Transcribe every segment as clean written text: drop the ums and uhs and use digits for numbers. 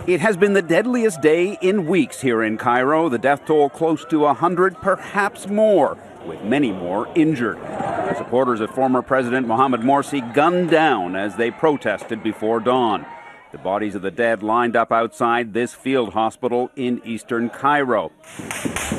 It has been the deadliest day in weeks here in Cairo. The death toll close to 100, perhaps more, with many more injured. Supporters of former President Mohamed Morsi gunned down as they protested before dawn. The bodies of the dead lined up outside this field hospital in eastern Cairo.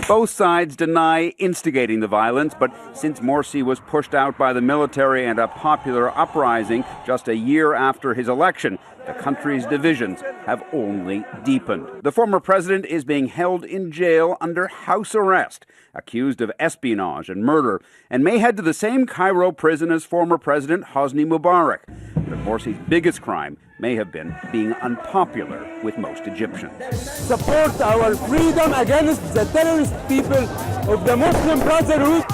Both sides deny instigating the violence, but since Morsi was pushed out by the military and a popular uprising just a year after his election, the country's divisions have only deepened. The former president is being held in jail under house arrest, accused of espionage and murder, and may head to the same Cairo prison as former President Hosni Mubarak. But Morsi's biggest crime may have been being unpopular with most Egyptians. Support our freedom against the terrorist people of the Muslim Brotherhood.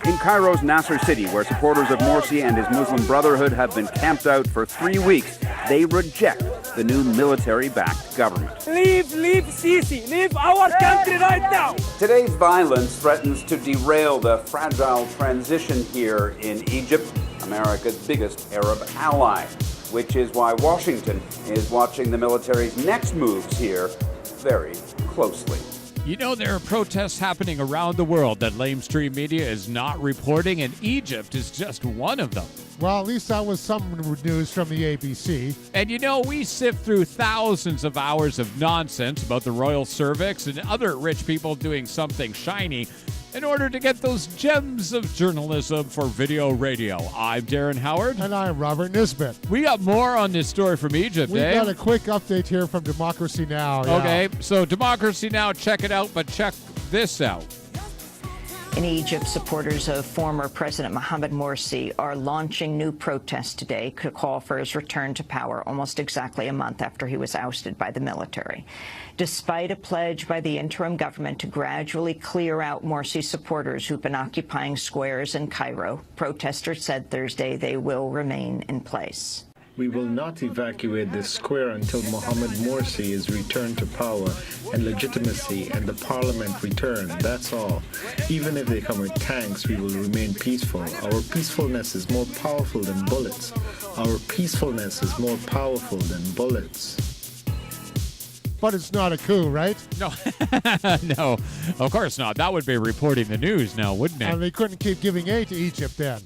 In Cairo's Nasser City, where supporters of Morsi and his Muslim Brotherhood have been camped out for 3 weeks, they reject the new military-backed government. Leave Sisi, leave our country right now. Today's violence threatens to derail the fragile transition here in Egypt, America's biggest Arab ally, which is why Washington is watching the military's next moves here very closely. You know, there are protests happening around the world that lamestream media is not reporting, and Egypt is just one of them. Well, at least that was some news from the ABC. And you know, we sift through thousands of hours of nonsense about the royal cervix and other rich people doing something shiny in order to get those gems of journalism for video radio. I'm Darren Howard. And I'm Robert Nisbet. We got more on this story from Egypt, We've got a quick update here from Democracy Now! Okay, so Democracy Now! Check it out, but check this out. In Egypt, supporters of former President Mohamed Morsi are launching new protests today to call for his return to power almost exactly a month after he was ousted by the military. Despite a pledge by the interim government to gradually clear out Morsi's supporters who've been occupying squares in Cairo, protesters said Thursday they will remain in place. We will not evacuate this square until Mohamed Morsi is returned to power and legitimacy and the parliament returned. That's all. Even if they come with tanks, we will remain peaceful. Our peacefulness is more powerful than bullets. Our peacefulness is more powerful than bullets. But it's not a coup, right? No, no, of course not. That would be reporting the news now, wouldn't it? And they couldn't keep giving aid to Egypt then.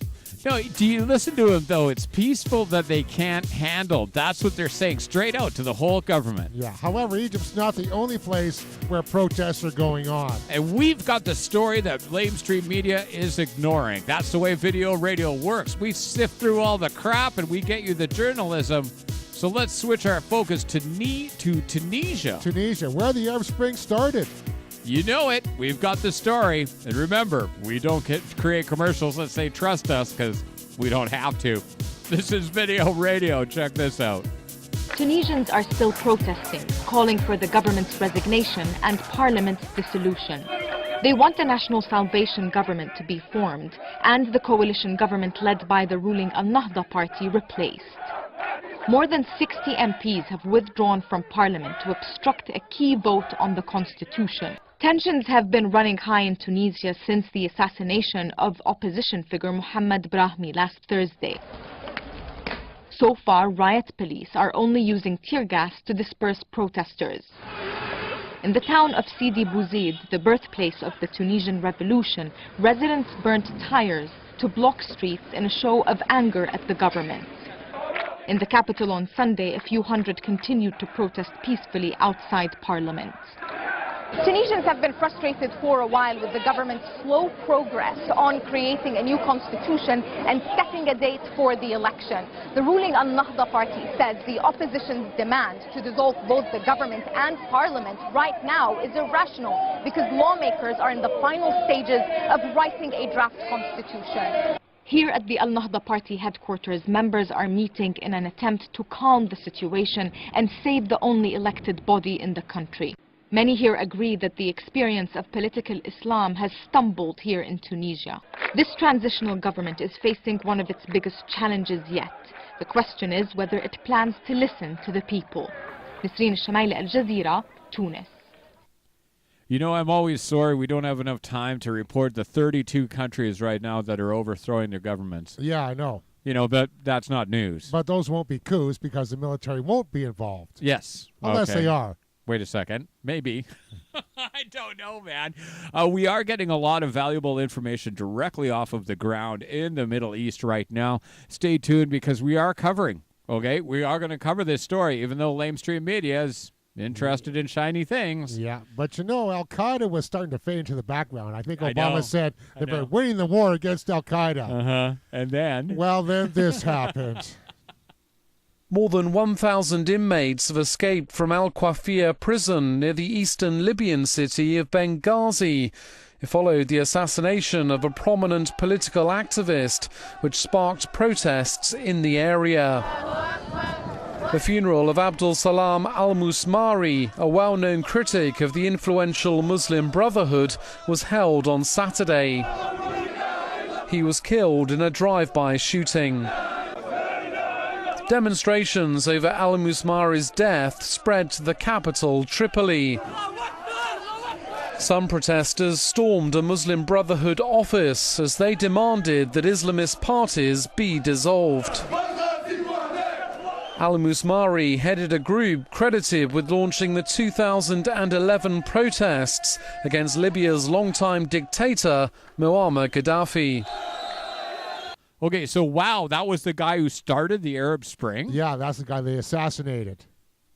No, do you listen to them, though? It's peaceful that they can't handle. That's what they're saying straight out to the whole government. Yeah, however, Egypt's not the only place where protests are going on. And we've got the story that lamestream media is ignoring. That's the way video radio works. We sift through all the crap and we get you the journalism. So let's switch our focus to Tunisia. Tunisia, where the Arab Spring started. You know it. We've got the story. And remember, we don't create commercials that say trust us because we don't have to. This is video radio. Check this out. Tunisians are still protesting, calling for the government's resignation and parliament's dissolution. They want a national salvation government to be formed and the coalition government led by the ruling Al-Nahda party replaced. More than 60 MPs have withdrawn from parliament to obstruct a key vote on the constitution. Tensions have been running high in Tunisia since the assassination of opposition figure Mohamed Brahmi last Thursday. So far, riot police are only using tear gas to disperse protesters. In the town of Sidi Bouzid, the birthplace of the Tunisian revolution, residents burnt tires to block streets in a show of anger at the government. In the capital on Sunday, a few hundred continued to protest peacefully outside parliament. Tunisians have been frustrated for a while with the government's slow progress on creating a new constitution and setting a date for the election. The ruling Al-Nahda party says the opposition's demand to dissolve both the government and parliament right now is irrational because lawmakers are in the final stages of writing a draft constitution. Here at the Al-Nahda party headquarters, members are meeting in an attempt to calm the situation and save the only elected body in the country. Many here agree that the experience of political Islam has stumbled here in Tunisia. This transitional government is facing one of its biggest challenges yet. The question is whether it plans to listen to the people. Nisreen Al-Shamaili, Al Jazeera, Tunis. You know, I'm always sorry we don't have enough time to report the 32 countries right now that are overthrowing their governments. Yeah, I know. But that's not news. But those won't be coups because the military won't be involved. Yes. Unless okay. they are. Wait a second. Maybe. I don't know, man. We are getting a lot of valuable information directly off of the ground in the Middle East right now. Stay tuned because we are covering, okay? We are going to cover this story, even though lamestream media is interested in shiny things. Yeah, but Al-Qaeda was starting to fade into the background. I think I Obama know. said they were winning the war against Al-Qaeda. Uh-huh. And then? Well, then this happened. More than 1,000 inmates have escaped from Al-Qafia prison near the eastern Libyan city of Benghazi. It followed the assassination of a prominent political activist, which sparked protests in the area. The funeral of Abdul Salam al-Musmari, a well-known critic of the influential Muslim Brotherhood, was held on Saturday. He was killed in a drive-by shooting. Demonstrations over al-Musmari's death spread to the capital, Tripoli. Some protesters stormed a Muslim Brotherhood office as they demanded that Islamist parties be dissolved. Al-Musmari headed a group credited with launching the 2011 protests against Libya's longtime dictator, Muammar Gaddafi. Okay, so wow, that was the guy who started the Arab Spring? Yeah, that's the guy they assassinated.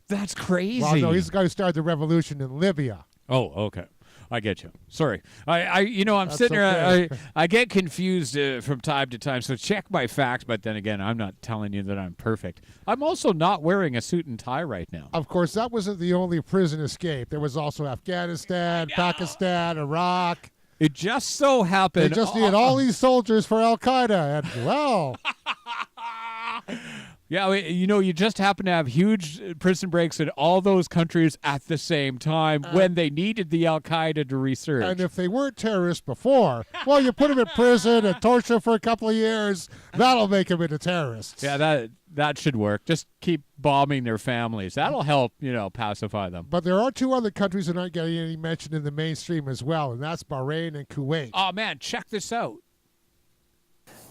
That's crazy. Well, no, he's the guy who started the revolution in Libya. Oh, okay. I get you. Sorry. I'm That's sitting here. okay. I get confused from time to time. So check my facts. But then again, I'm not telling you that I'm perfect. I'm also not wearing a suit and tie right now. Of course, that wasn't the only prison escape. There was also Afghanistan, Pakistan, Iraq. It just so happened. They just needed all these soldiers for Al-Qaeda. And, well, yeah, you just happen to have huge prison breaks in all those countries at the same time when they needed the Al-Qaeda to resurge. and if they weren't terrorists before, well, you put them in prison and torture for a couple of years. That'll make them into terrorists. Yeah, that should work. Just keep bombing their families. That'll help, pacify them. But there are two other countries that aren't getting any mention in the mainstream as well, and that's Bahrain and Kuwait. Oh, man, check this out.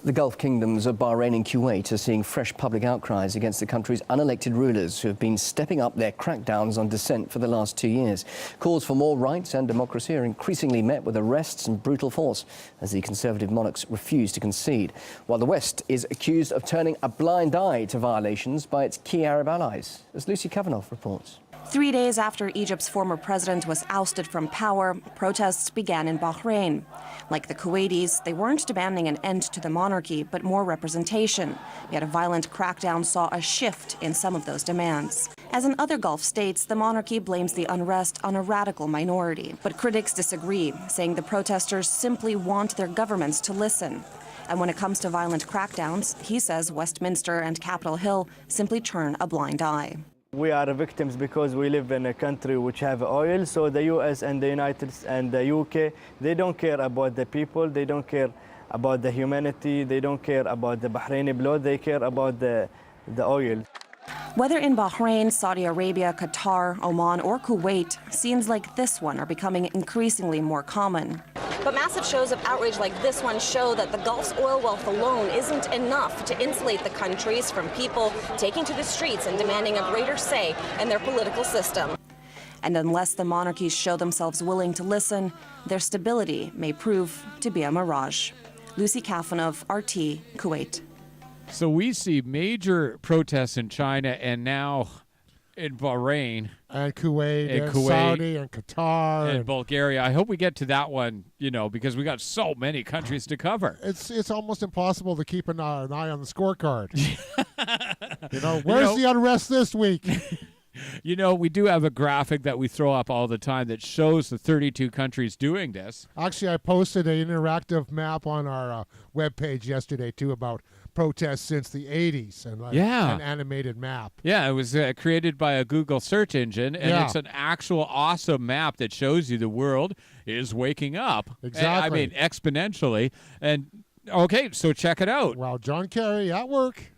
The Gulf kingdoms of Bahrain and Kuwait are seeing fresh public outcries against the country's unelected rulers who have been stepping up their crackdowns on dissent for the last 2 years. Calls for more rights and democracy are increasingly met with arrests and brutal force as the conservative monarchs refuse to concede, while the West is accused of turning a blind eye to violations by its key Arab allies, as Lucy Kavanagh reports. 3 days after Egypt's former president was ousted from power, protests began in Bahrain. Like the Kuwaitis, they weren't demanding an end to the monarchy, but more representation. Yet a violent crackdown saw a shift in some of those demands. As in other Gulf states, the monarchy blames the unrest on a radical minority. But critics disagree, saying the protesters simply want their governments to listen. And when it comes to violent crackdowns, he says Westminster and Capitol Hill simply turn a blind eye. We are victims because we live in a country which have oil, so the US and the United and the UK, they don't care about the people, they don't care about the humanity, they don't care about the Bahraini blood, they care about the oil. Whether in Bahrain, Saudi Arabia, Qatar, Oman, or Kuwait, scenes like this one are becoming increasingly more common. But massive shows of outrage like this one show that the Gulf's oil wealth alone isn't enough to insulate the countries from people taking to the streets and demanding a greater say in their political system. And unless the monarchies show themselves willing to listen, their stability may prove to be a mirage. Lucy Kafanov, RT, Kuwait. So we see major protests in China and now in Bahrain. And Kuwait, and Saudi, and Qatar. And Bulgaria. I hope we get to that one, because we got so many countries to cover. It's almost impossible to keep an eye on the scorecard. Where's the unrest this week? We do have a graphic that we throw up all the time that shows the 32 countries doing this. Actually, I posted an interactive map on our webpage yesterday, too, about protests since the 80s and an animated map. Yeah, it was created by a Google search engine, and it's an actual awesome map that shows you the world is waking up. Exactly. Exponentially. And, okay, so check it out. Well, John Kerry at work.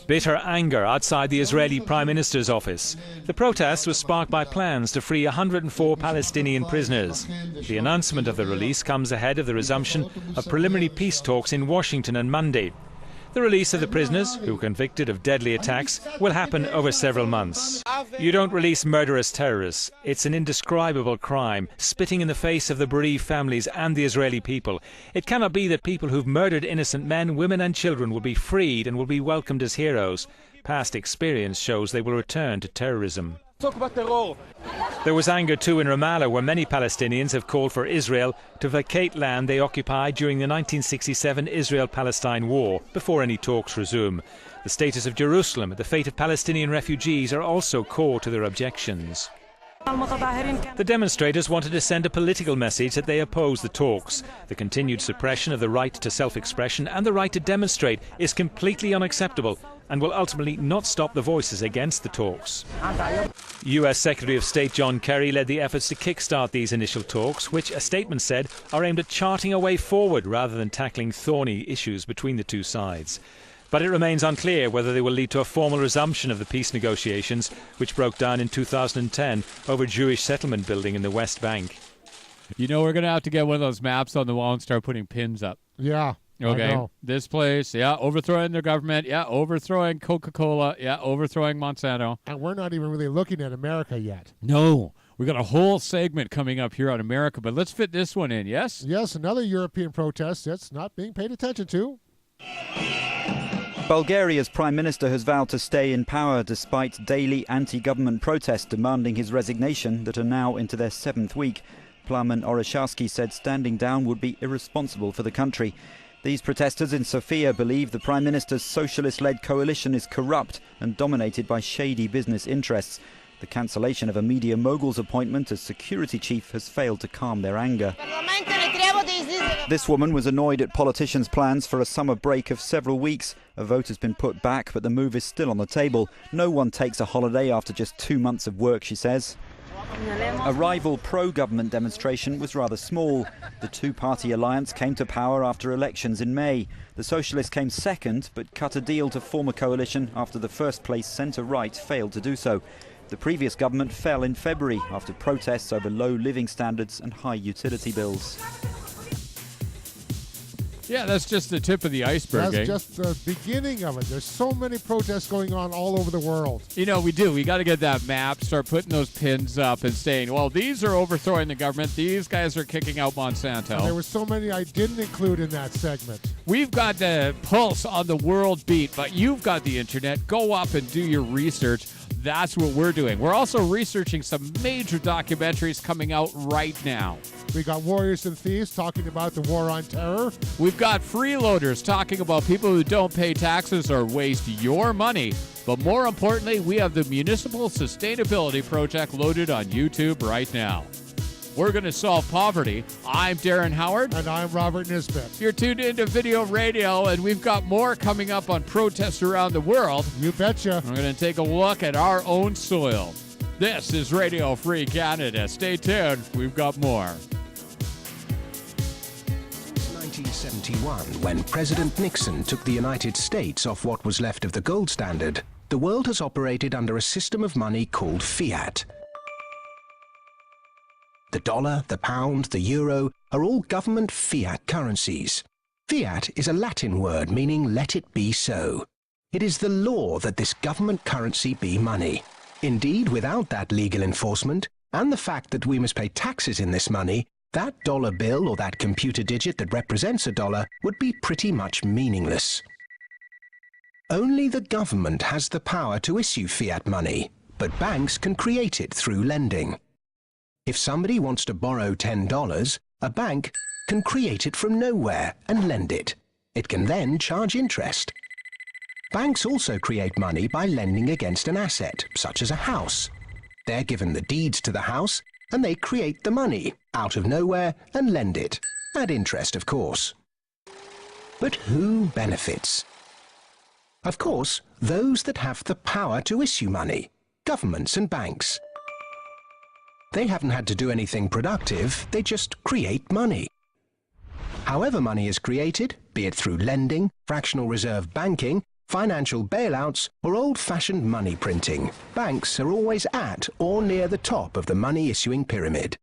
Bitter anger outside the Israeli Prime Minister's office. The protest was sparked by plans to free 104 Palestinian prisoners. The announcement of the release comes ahead of the resumption of preliminary peace talks in Washington on Monday. The release of the prisoners, who were convicted of deadly attacks, will happen over several months. You don't release murderous terrorists. It's an indescribable crime, spitting in the face of the bereaved families and the Israeli people. It cannot be that people who've murdered innocent men, women and children will be freed and will be welcomed as heroes. Past experience shows they will return to terrorism. There was anger too in Ramallah, where many Palestinians have called for Israel to vacate land they occupied during the 1967 Israel-Palestine war, before any talks resume. The status of Jerusalem, the fate of Palestinian refugees are also core to their objections. The demonstrators wanted to send a political message that they oppose the talks. The continued suppression of the right to self-expression and the right to demonstrate is completely unacceptable and will ultimately not stop the voices against the talks. US Secretary of State John Kerry led the efforts to kickstart these initial talks, which, a statement said, are aimed at charting a way forward rather than tackling thorny issues between the two sides. But it remains unclear whether they will lead to a formal resumption of the peace negotiations, which broke down in 2010 over Jewish settlement building in the West Bank. You know, we're going to have to get one of those maps on the wall and start putting pins up. Yeah. Okay, this place, yeah, overthrowing their government, yeah, overthrowing Coca-Cola, yeah, overthrowing Monsanto. And we're not even really looking at America yet. No, we got a whole segment coming up here on America, but let's fit this one in, yes? Yes, another European protest that's not being paid attention to. Bulgaria's Prime Minister has vowed to stay in power despite daily anti-government protests demanding his resignation that are now into their 7th week. Plamen Orešarski said standing down would be irresponsible for the country. These protesters in Sofia believe the Prime Minister's socialist-led coalition is corrupt and dominated by shady business interests. The cancellation of a media mogul's appointment as security chief has failed to calm their anger. This woman was annoyed at politicians' plans for a summer break of several weeks. A vote has been put back, but the move is still on the table. No one takes a holiday after just 2 months of work, she says. A rival pro-government demonstration was rather small. The two-party alliance came to power after elections in May. The Socialists came second, but cut a deal to form a coalition after the first-place centre-right failed to do so. The previous government fell in February after protests over low living standards and high utility bills. Yeah, that's just the tip of the iceberg. That's just the beginning of it. There's so many protests going on all over the world. You know, we do. We got to get that map, start putting those pins up and saying, well, these are overthrowing the government. These guys are kicking out Monsanto. And there were so many I didn't include in that segment. We've got the pulse on the world beat, but you've got the internet. Go up and do your research. That's what we're doing. We're also researching some major documentaries coming out right now. We got Warriors and Thieves talking about the war on terror. We've got freeloaders talking about people who don't pay taxes or waste your money. But more importantly, we have the Municipal Sustainability Project loaded on YouTube right now. We're going to solve poverty. I'm Darren Howard. And I'm Robert Nisbet. You're tuned into Video Radio, and we've got more coming up on protests around the world. You betcha. We're going to take a look at our own soil. This is Radio Free Canada. Stay tuned. We've got more. 1971, when President Nixon took the United States off what was left of the gold standard, the world has operated under a system of money called fiat. The dollar, the pound, the euro are all government fiat currencies. Fiat is a Latin word meaning let it be so. It is the law that this government currency be money. Indeed, without that legal enforcement, and the fact that we must pay taxes in this money, that dollar bill or that computer digit that represents a dollar would be pretty much meaningless. Only the government has the power to issue fiat money, but banks can create it through lending. If somebody wants to borrow $10, a bank can create it from nowhere and lend it. It can then charge interest. Banks also create money by lending against an asset, such as a house. They're given the deeds to the house, and they create the money out of nowhere and lend it, at interest, of course. But who benefits? Of course, those that have the power to issue money, governments and banks. They haven't had to do anything productive, they just create money. However money is created, be it through lending, fractional reserve banking, financial bailouts, or old-fashioned money printing, banks are always at or near the top of the money issuing pyramid.